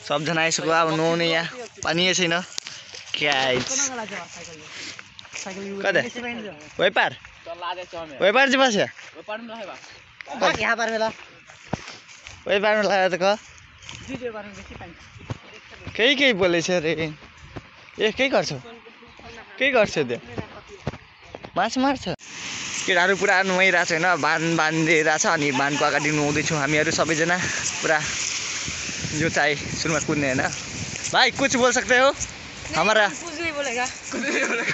सबजना आइसक्यो अब नुहाउने यहाँ पानी छैन कता वेपार वेपार चाहिँ बस्यो वेपारमा लाग्यो त केही बोलेछ रे ए के गर्छौ त्यो माछ मार्छ केटाहरू पुरा नुहाइरहेको छ होइन बाँधिरहेको छ अनि बाँधको अगाडि नुहाउँदैछौँ हामीहरू सबैजना पुरा जो चाहे सुनमा कुद्ने होइन भाई कुछ बोल सकते हो हमारा कुछ नहीं बोलेगा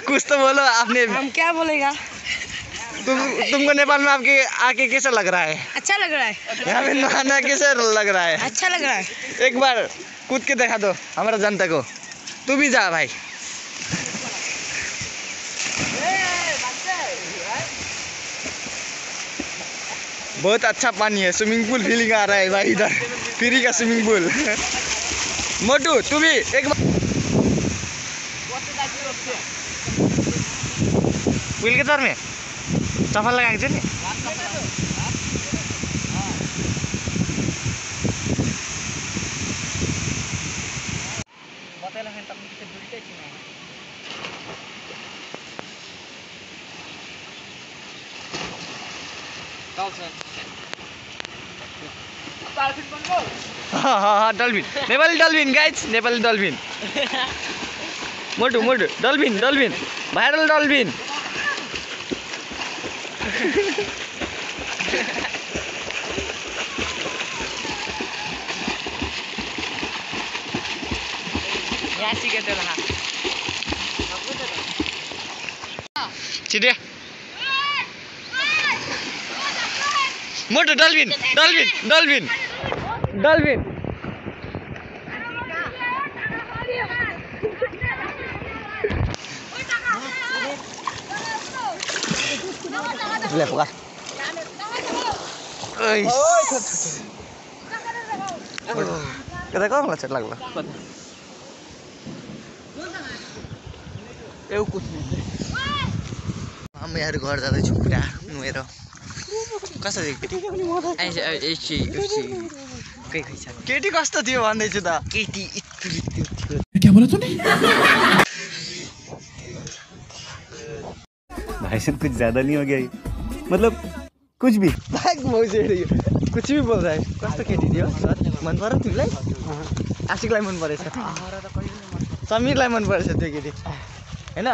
कुछ तो बोलो आपने हम क्या बोलेगा तुमको नेपाल में आपके आके कैसा लग रहा है अच्छा लग रहा है यहाँ पे नहाना कैसा लग रहा है अच्छा लग रहा है एक बार कूद के दिखा दो हमारा जनता को तू भी जा भाई बहुत अच्छा पानी है स्विमिंग पूल फीलिंग आ रहा है भाई इधर फ्री का स्विमिंग पूल मोटू तू भी एक बार पुल के तर में चप्पल लगाएको छ नि dolphin Nepali dolphin guys Nepali dolphin मोटू डल्फिन भाइरल डल्फिन छिटे मोटो डल्फिन ले पकड़ कता कहाँ चट लाग्ला हामी यहाँ घर जाँदैछु पुरा नुहेर कसरी केटी कस्तो थियो भन्दैछु त केटी क्या बोला तूने भाई साहब कुछ ज्यादा नहीं हो गया ये मतलब कुछ भी कुछ भी बोल रहा है कस्तो केटी थियो सर मन पर्यो तिमीलाई आशिकलाई मन परेछ समीरलाई मन परेछ त्यो केटी हैन